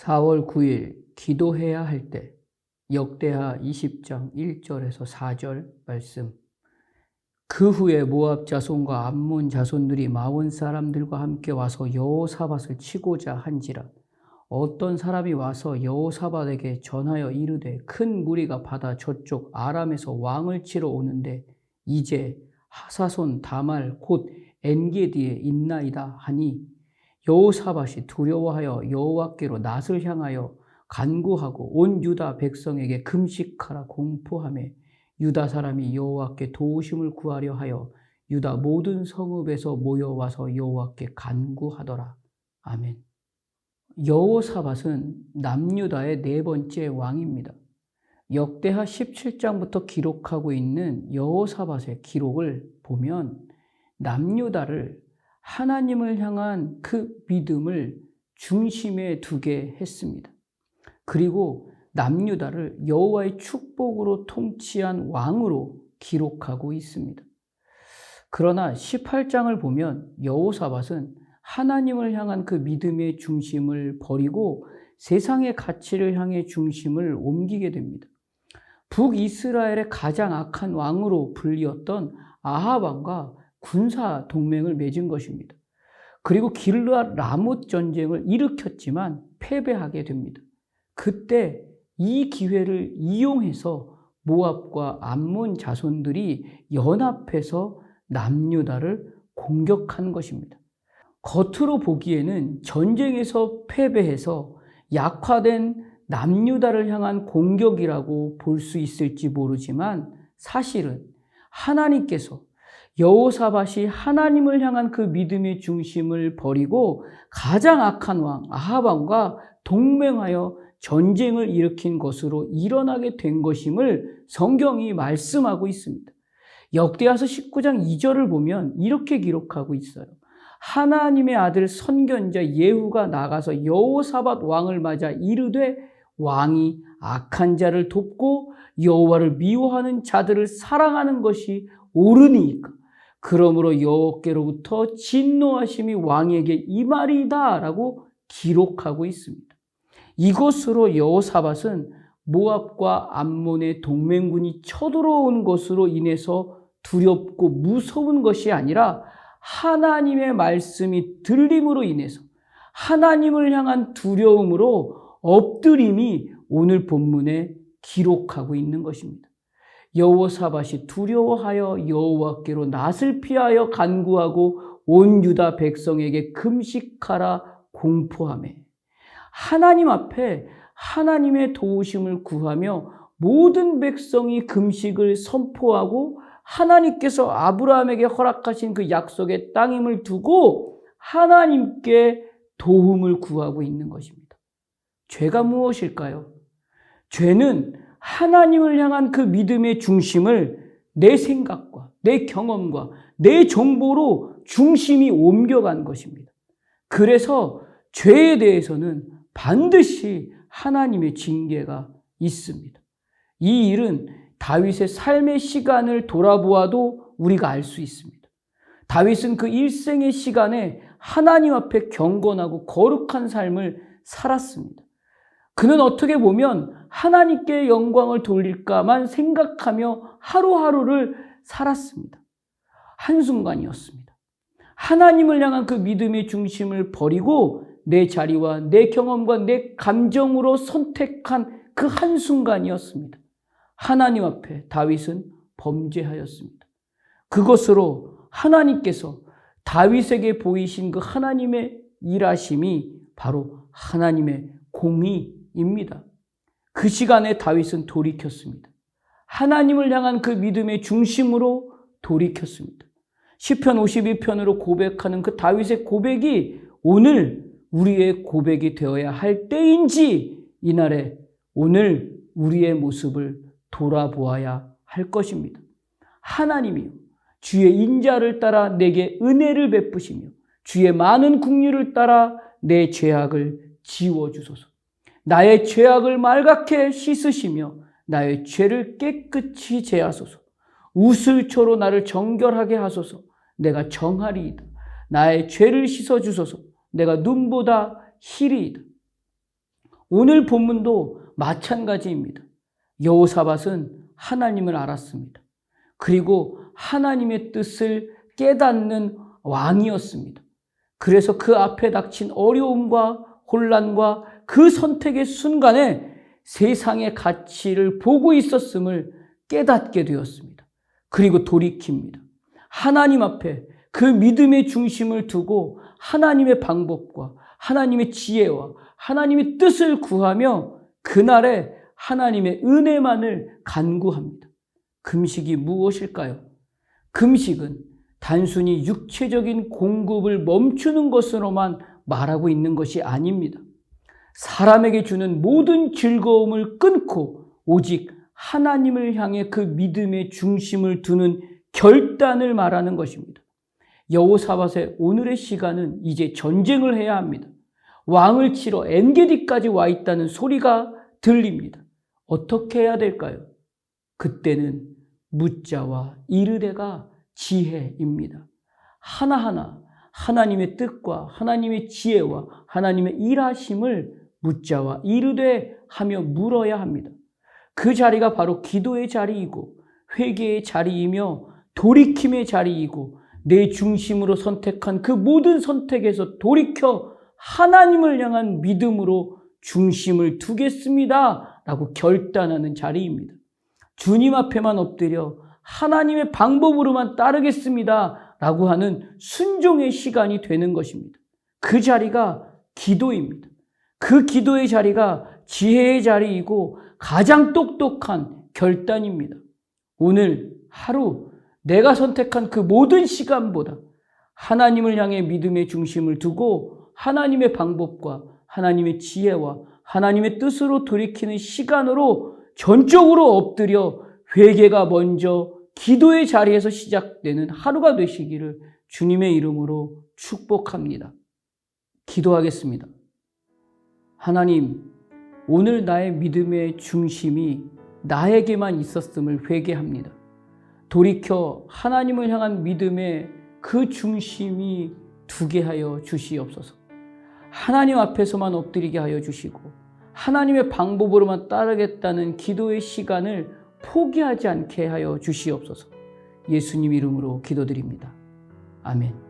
4월 9일 기도해야 할 때 역대하 20장 1절에서 4절 말씀. 그 후에 모압 자손과 암몬 자손들이 마온 사람들과 함께 와서 여호사밧을 치고자 한지라. 어떤 사람이 와서 여호사밧에게 전하여 이르되 큰 무리가 바다 저쪽 아람에서 왕을 치러 오는데 이제 하사손 다말 곧 엔게디에 있나이다 하니 여호사밧이 두려워하여 여호와께로 낯을 향하여 간구하고 온 유다 백성에게 금식하라 공포하며 유다 사람이 여호와께 도우심을 구하려 하여 유다 모든 성읍에서 모여와서 여호와께 간구하더라. 아멘. 여호사밧은 남유다의 네 번째 왕입니다. 역대하 17장부터 기록하고 있는 여호사밧의 기록을 보면 남유다를 하나님을 향한 그 믿음을 중심에 두게 했습니다. 그리고 남유다를 여호와의 축복으로 통치한 왕으로 기록하고 있습니다. 그러나 18장을 보면 여호사밧은 하나님을 향한 그 믿음의 중심을 버리고 세상의 가치를 향해 중심을 옮기게 됩니다. 북이스라엘의 가장 악한 왕으로 불리었던 아합 왕과 군사 동맹을 맺은 것입니다. 그리고 길르앗 라못 전쟁을 일으켰지만 패배하게 됩니다. 그때 이 기회를 이용해서 모압과 암몬 자손들이 연합해서 남유다를 공격한 것입니다. 겉으로 보기에는 전쟁에서 패배해서 약화된 남유다를 향한 공격이라고 볼 수 있을지 모르지만 사실은 하나님께서 여호사밧이 하나님을 향한 그 믿음의 중심을 버리고 가장 악한 왕 아합 왕과 동맹하여 전쟁을 일으킨 것으로 일어나게 된 것임을 성경이 말씀하고 있습니다. 역대하서 19장 2절을 보면 이렇게 기록하고 있어요. 하나님의 아들 선견자 예후가 나가서 여호사밧 왕을 맞아 이르되 왕이 악한 자를 돕고 여호와를 미워하는 자들을 사랑하는 것이 옳으니까 그러므로 여호와께로부터 진노하심이 왕에게 임하리이다 라고 기록하고 있습니다. 이것으로 여호사밧은 모압과 암몬의 동맹군이 쳐들어온 것으로 인해서 두렵고 무서운 것이 아니라 하나님의 말씀이 들림으로 인해서 하나님을 향한 두려움으로 엎드림이 오늘 본문에 기록하고 있는 것입니다. 여호사밧이 두려워하여 여호와께로 낯을 피하여 간구하고 온 유다 백성에게 금식하라 공포하며 하나님 앞에 하나님의 도우심을 구하며 모든 백성이 금식을 선포하고 하나님께서 아브라함에게 허락하신 그 약속의 땅임을 두고 하나님께 도움을 구하고 있는 것입니다. 죄가 무엇일까요? 죄는 하나님을 향한 그 믿음의 중심을 내 생각과 내 경험과 내 정보로 중심이 옮겨간 것입니다. 그래서 죄에 대해서는 반드시 하나님의 징계가 있습니다. 이 일은 다윗의 삶의 시간을 돌아보아도 우리가 알 수 있습니다. 다윗은 그 일생의 시간에 하나님 앞에 경건하고 거룩한 삶을 살았습니다. 그는 어떻게 보면 하나님께 영광을 돌릴까만 생각하며 하루하루를 살았습니다. 한순간이었습니다. 하나님을 향한 그 믿음의 중심을 버리고 내 자리와 내 경험과 내 감정으로 선택한 그 한순간이었습니다. 하나님 앞에 다윗은 범죄하였습니다. 그것으로 하나님께서 다윗에게 보이신 그 하나님의 일하심이 바로 하나님의 공의입니다. 그 시간에 다윗은 돌이켰습니다. 하나님을 향한 그 믿음의 중심으로 돌이켰습니다. 시편 52편으로 고백하는 그 다윗의 고백이 오늘 우리의 고백이 되어야 할 때인지 이날에 오늘 우리의 모습을 돌아보아야 할 것입니다. 하나님이요 주의 인자를 따라 내게 은혜를 베푸시며 주의 많은 긍휼을 따라 내 죄악을 지워주소서. 나의 죄악을 말갛게 씻으시며 나의 죄를 깨끗이 제하소서. 우슬초로 나를 정결하게 하소서. 내가 정하리이다. 나의 죄를 씻어주소서. 내가 눈보다 희리이다. 오늘 본문도 마찬가지입니다. 여호사밧은 하나님을 알았습니다. 그리고 하나님의 뜻을 깨닫는 왕이었습니다. 그래서 그 앞에 닥친 어려움과 혼란과 그 선택의 순간에 세상의 가치를 보고 있었음을 깨닫게 되었습니다. 그리고 돌이킵니다. 하나님 앞에 그 믿음의 중심을 두고 하나님의 방법과 하나님의 지혜와 하나님의 뜻을 구하며 그날에 하나님의 은혜만을 간구합니다. 금식이 무엇일까요? 금식은 단순히 육체적인 공급을 멈추는 것으로만 말하고 있는 것이 아닙니다. 사람에게 주는 모든 즐거움을 끊고 오직 하나님을 향해 그 믿음의 중심을 두는 결단을 말하는 것입니다. 여호사밧의 오늘의 시간은 이제 전쟁을 해야 합니다. 왕을 치러 엔게디까지 와 있다는 소리가 들립니다. 어떻게 해야 될까요? 그때는 묻자와 이르되가 지혜입니다. 하나하나 하나님의 뜻과 하나님의 지혜와 하나님의 일하심을 묻자와 이르되 하며 물어야 합니다. 그 자리가 바로 기도의 자리이고 회개의 자리이며 돌이킴의 자리이고 내 중심으로 선택한 그 모든 선택에서 돌이켜 하나님을 향한 믿음으로 중심을 두겠습니다 라고 결단하는 자리입니다. 주님 앞에만 엎드려 하나님의 방법으로만 따르겠습니다 라고 하는 순종의 시간이 되는 것입니다. 그 자리가 기도입니다. 그 기도의 자리가 지혜의 자리이고 가장 똑똑한 결단입니다. 오늘 하루 내가 선택한 그 모든 시간보다 하나님을 향해 믿음의 중심을 두고 하나님의 방법과 하나님의 지혜와 하나님의 뜻으로 돌이키는 시간으로 전적으로 엎드려 회개가 먼저 기도의 자리에서 시작되는 하루가 되시기를 주님의 이름으로 축복합니다. 기도하겠습니다. 하나님, 오늘 나의 믿음의 중심이 나에게만 있었음을 회개합니다. 돌이켜 하나님을 향한 믿음의 그 중심이 두게 하여 주시옵소서. 하나님 앞에서만 엎드리게 하여 주시고 하나님의 방법으로만 따르겠다는 기도의 시간을 포기하지 않게 하여 주시옵소서. 예수님 이름으로 기도드립니다. 아멘.